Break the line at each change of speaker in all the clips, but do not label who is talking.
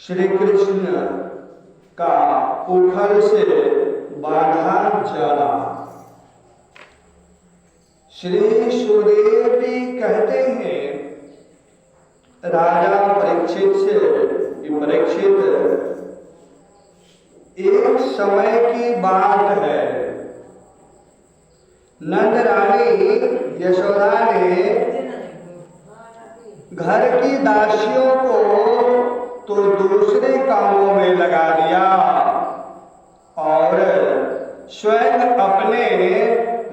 श्री कृष्ण का उखल से बांधा जाना। श्री सुखदेव जी कहते हैं राजा परीक्षित से कि परीक्षित, एक समय की बात है, नंद रानी यशोदा ने घर की दासियों को तो दूसरे कामों में लगा दिया और स्वयं अपने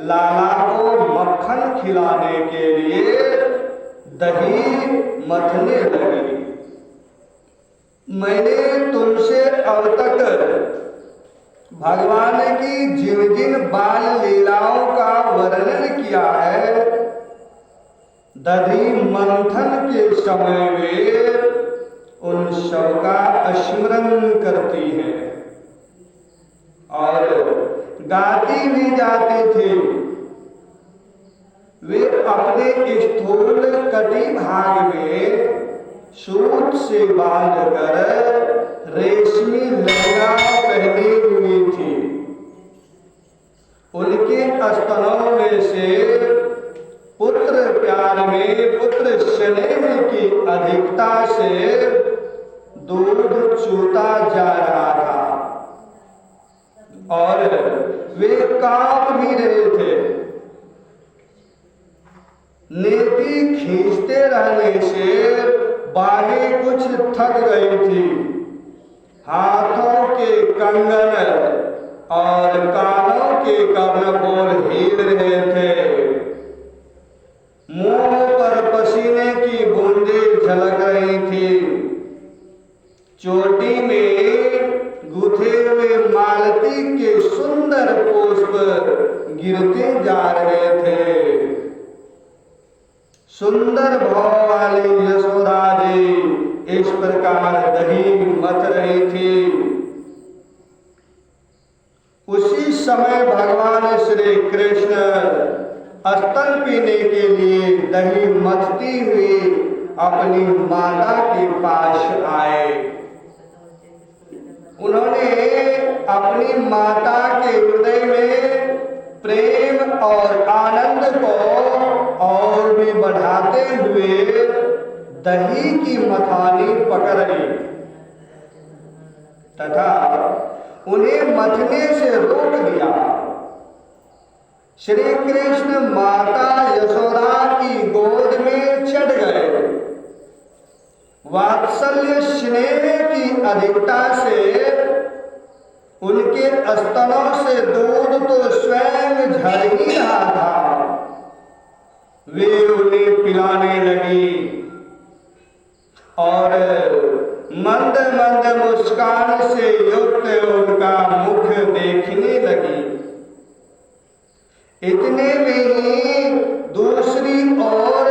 लाला को मक्खन खिलाने के लिए दही मथने लगी। मैंने तुमसे अब तक भगवान की जिन जिन बाल लीलाओं का वर्णन किया है, दधी मंथन के समय में उन सब का स्मरण करती है और गाती भी जाती थी। वे अपने स्थूल कटी भाग में सूत से बांधकर रेशमी लहंगा पहनी हुई थी। उनके स्तनों में से पुत्र प्यार में, पुत्र स्नेह की अधिकता से दूध चूता जा रहा था और वे कांप भी रहे थे। नेति खींचते रहने से बाहें कुछ थक गई थी। हाथों के कंगन और कानों के कर्णफूल हिल रहे थे। मुंह पर पसीने की बूंदें झलक रही थी। चोटी में गुथे हुए मालती के सुंदर पुष्प गिरते जा रहे थे। सुंदर भाव वाली यशोदा जी इस प्रकार दही मथ रही थी। उसी समय भगवान श्री कृष्ण स्तन पीने के लिए दही मथती हुई अपनी माता के पास आए। उन्होंने अपनी माता के हृदय में प्रेम और आनंद को और भी बढ़ाते हुए दही की मथानी पकड़ ली तथा उन्हें मथने से रोक दिया। श्री कृष्ण माता यशोदा की गोद में चढ़ गए। वात्सल्य स्नेह की अधिकता से उनके स्तनों से दूध तो स्वयं झड़ ही रहा था। वे उन्हें पिलाने लगी और मंद मंद मुस्कान से युक्त उनका मुख देखने लगी। इतने में ही दूसरी ओर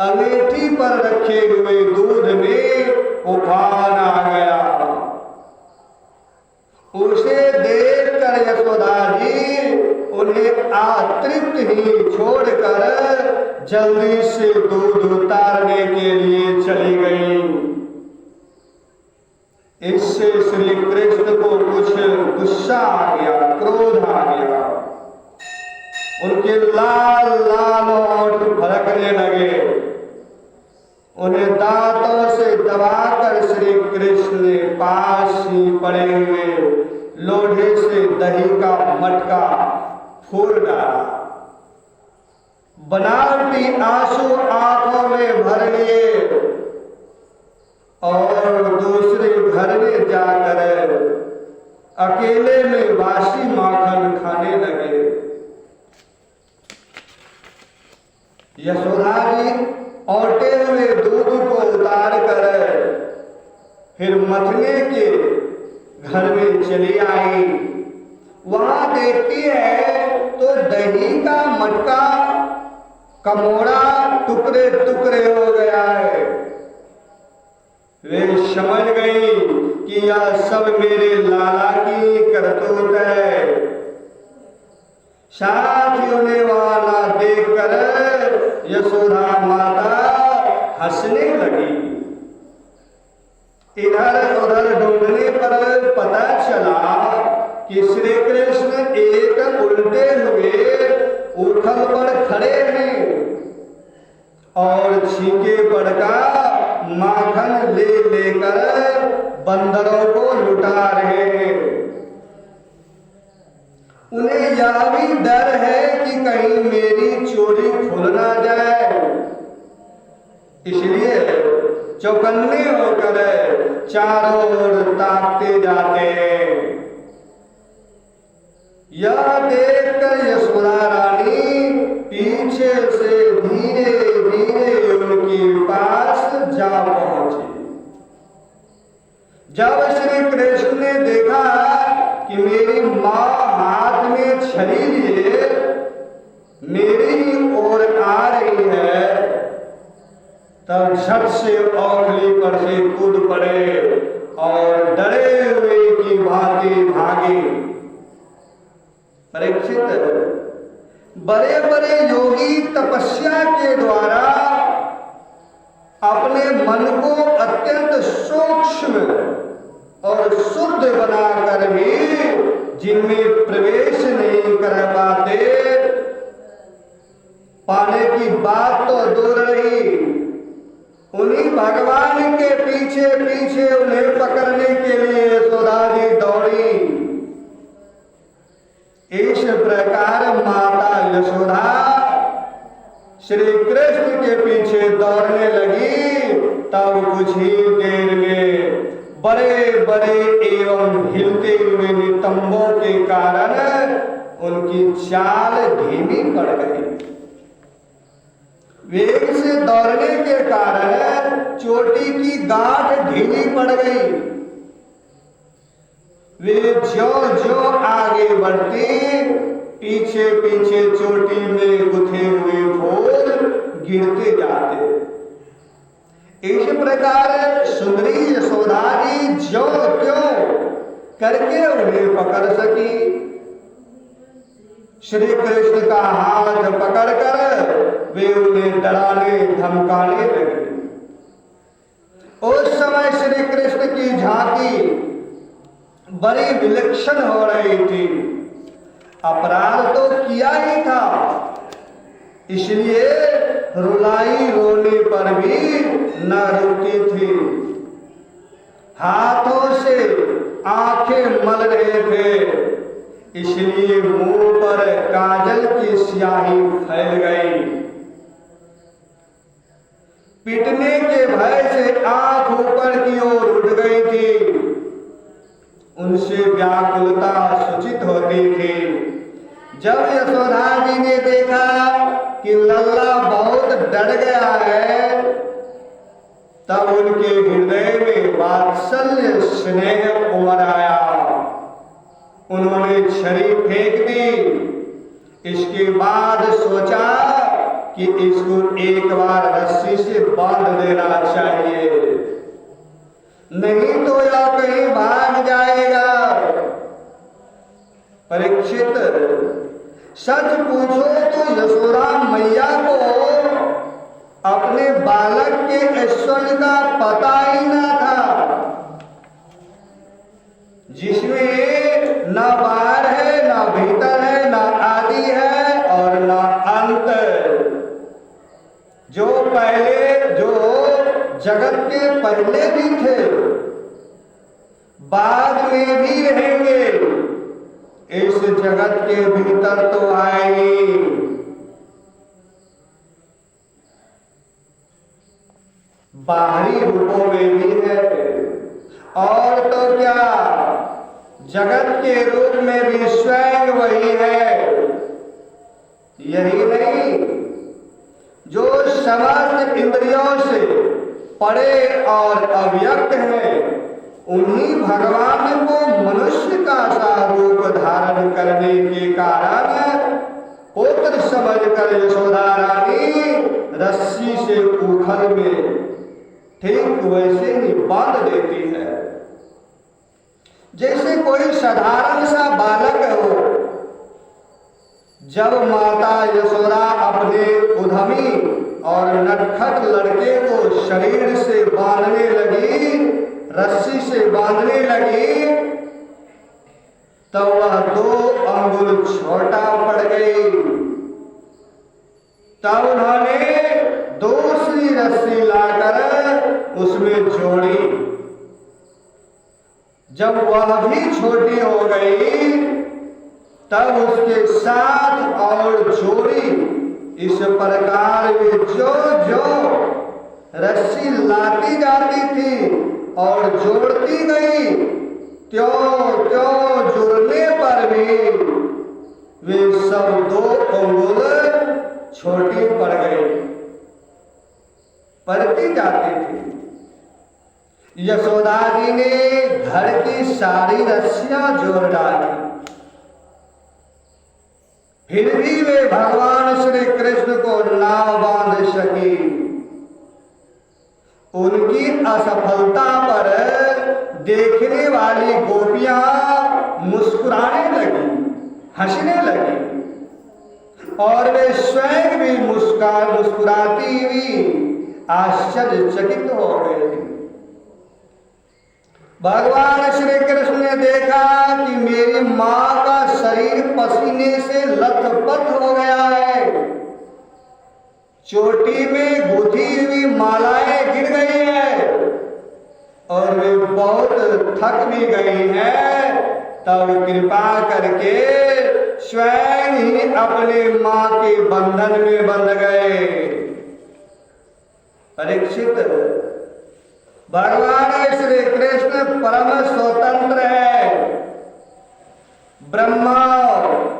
अंगीठी पर रखे हुए दूध में उफान आ गया। उसे देखकर यशोदा जी उन्हें अतृप्त ही छोड़कर जल्दी से दूध उतारने के लिए चली गई। इससे श्री कृष्ण को कुछ गुस्सा आ गया, क्रोध आ गया। उनके लाल लाल होंठ फड़कने लगे। उन्हें दांतों से दबाकर श्री कृष्ण ने पास ही पड़े हुए लोढ़े से दही का मटका फोड़ डाला। बनावटी आंसू आंखों में भर लिए और दूसरे घर में जाकर अकेले में बासी माखन खाने लगे। यशोदा जी औटे हुए दूध को उतार कर फिर मथने के घर में चली आई। वहां देखती है तो दही का मटका कमोड़ा टुकड़े टुकड़े हो गया है। वे समझ गई कि यह सब मेरे लाला की करतूत है। साथ ही उन्हें वहां ना देखकर यशोदा माता हंसने लगी। इधर उधर ढूंढने पर पता चला कि श्री कृष्ण एक उल्टे हुए उखल पर खड़े हैं और छीके पर का माखन ले लेकर बंदरों को लुटा रहे हैं। उन्हें यह भी डर है कि कहीं मेरी चोरी खुल ना जाए, इसलिए चौकन्ने होकर चारों ओर ताकते जाते हैं। यह देखकर यशोदा रानी पीछे से धीरे धीरे उनके पास जा पहुंची। जब श्री कृष्ण ने देखा कि मेरी मां हाथ में छड़ी लिए मेरी ही ओर आ रही है, तब झट से औखली पर से कूद पड़े और डरे हुए की भांति भागे। परीक्षित, बड़े बड़े योगी तपस्या के द्वारा अपने मन को अत्यंत सूक्ष्म और शुद्ध बनाकर भी जिनमें प्रवेश नहीं कर पाते, पाने की बात तो दूर रही, उन्हीं भगवान के पीछे पीछे उन्हें पकड़ने के लिए यशोदा जी दौड़ी। इस प्रकार माता यशोदा श्री कृष्ण के पीछे दौड़ने लगी। तब कुछ ही देर में बड़े बड़े एवं हिलते हुए नितंबों के कारण उनकी चाल धीमी पड़ गई। वेग से दौड़ने के कारण चोटी की गांठ ढीली पड़ गई। वे ज्यों-ज्यों आगे बढ़ती, पीछे पीछे चोटी में गुथे हुए फूल गिरते जाते। इस प्रकार सुंदरी यशोदा जी ज्यों-त्यों करके उन्हें पकड़ सकी। श्री कृष्ण का हाथ पकड़कर वे उन्हें डराने धमकाने लगे। उस समय श्री कृष्ण की झांकी बड़ी विलक्षण हो रही थी। अपराध तो किया ही था, इसलिए रुलाई रोने पर भी न रुकती थी। हाथों से आंखें मल रहे थे, इसलिए मुंह पर काजल की स्याही फैल गई। पिटने के भय से आंख ऊपर की ओर उठ गई थी। उनसे व्याकुलता सूचित होती थी। जब यशोदा जी ने देखा कि लल्ला बहुत डर गया है, तब उनके हृदय में वात्सल्य स्नेह उमड़ आया। उन्होंने छड़ी फेंक दी। इसके बाद सोचा कि इसको एक बार रस्सी से बांध देना चाहिए, नहीं तो यह कहीं भाग जाएगा। परीक्षित, सच पूछो तो यशोदा मैया को अपने बालक के ऐश्वर्य का पता ही न था, जिसमें न बाहर है, न भीतर है, न आदि है और न अंत। जो जगत के पहले भी थे, बाद में भी रहेंगे, इस जगत के भीतर तो आएंगे। बाहरी रूपों में भी है, और तो क्या जगत के रूप में भी स्वयं वही है। यही नहीं, जो समस्त इंद्रियों से परे और अव्यक्त है, उन्हीं भगवान को मनुष्य का सा रूप धारण करने के कारण पुत्र समझकर यशोदा रानी रस्सी से उखल में ठीक वैसे ही बांध देती है, जैसे कोई साधारण सा बालक हो। जब माता यशोदा अपने उद्यमी और नटखट लड़के को शरीर से बांधने लगी, रस्सी से बांधने लगी तो वह 2 अंगुल छोटा पड़ गई। तब उन्होंने दूसरी रस्सी लाकर उसमें जोड़ी। जब वह भी छोटी हो गई तब उसके साथ और जोड़ी। इस प्रकार वे जो जो रस्सी लाती जाती थी और जोड़ती गई, त्यों त्यों जुड़ने पर भी वे सब 2 अंगुल छोटी पड़ गई, पड़ती जाती थी। यशोदा जी ने घर की सारी रस्सियां जोड़ डाली, फिर भी वे भगवान श्री कृष्ण को ना बांध सकी। उनकी असफलता पर देखने वाली गोपियां मुस्कुराने लगी, हंसने लगी और वे स्वयं भी मुस्कुराती हुई आश्चर्यचकित हो गए। भगवान श्री कृष्ण ने देखा कि मेरी मां का शरीर पसीने से लथपथ हो गया है, चोटी में गुथी हुई मालाएं गिर गई है और वे बहुत थक भी गई हैं। तब कृपा करके स्वयं ही अपने मां के बंधन में बंध गए। परीक्षित, भगवान श्री कृष्ण परम स्वतंत्र है। ब्रह्मा,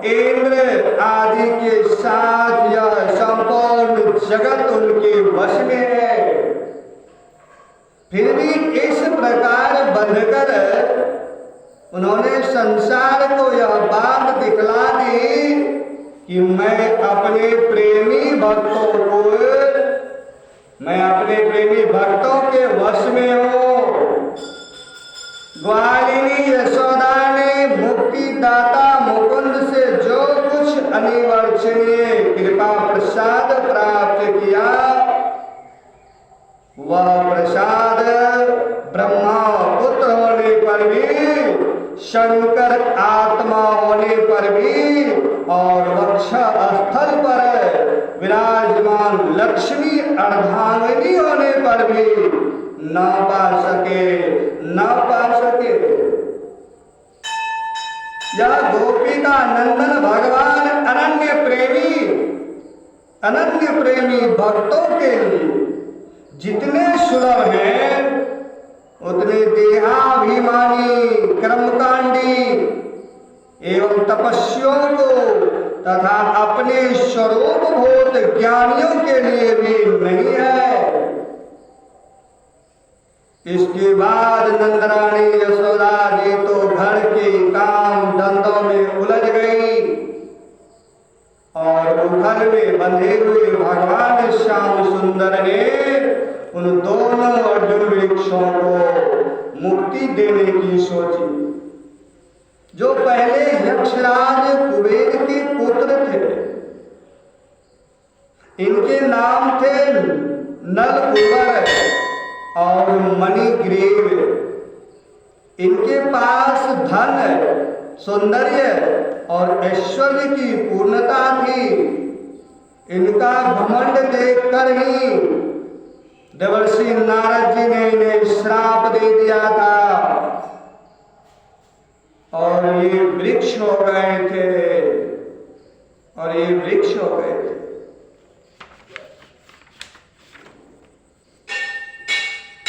इंद्र आदि के साथ यह संपूर्ण जगत उनके वश में है। फिर भी इस प्रकार बंधकर उन्होंने संसार को यह बात दिखला दी कि मैं अपने प्रेमी भक्तों के वश में हूँ। ग्वालिनी यशोदा ने मुक्तिदाता मुकुंद से जो कुछ अनिवर्चनीय कृपा प्रसाद प्राप्त किया, वह प्रसाद ब्रह्मा पुत्र होने पर भी, शंकर आत्मा होने पर भी और वक्षा स्थल पर विराजमान लक्ष्मी अर्धांगिनी होने पर भी न पा सके। यह गोपिका नंदन भगवान अनन्य प्रेमी भक्तों के लिए जितने सुलभ हैं, उतने देहाभिमानी, कर्मकांडी एवं तपस्वियों को तथा अपने स्वरूप भूत ज्ञानियों के लिए भी नहीं है। इसके बाद नंदरानी यशोदा जी तो घर के काम धंधों में उलझ गई और उखल में बंधे हुए भगवान श्याम सुंदर ने उन दोनों अर्जुन वृक्षों को मुक्ति देने की सोची, जो पहले यक्षराज कुबेर के पुत्र थे। इनके नाम थे नलकुबर और मणिग्रीव। इनके पास धन, सौंदर्य और ऐश्वर्य की पूर्णता थी। इनका घमंड देखकर ही देवर्षि नारद जी ने इन्हें श्राप दे दिया था और ये वृक्ष हो गए थे।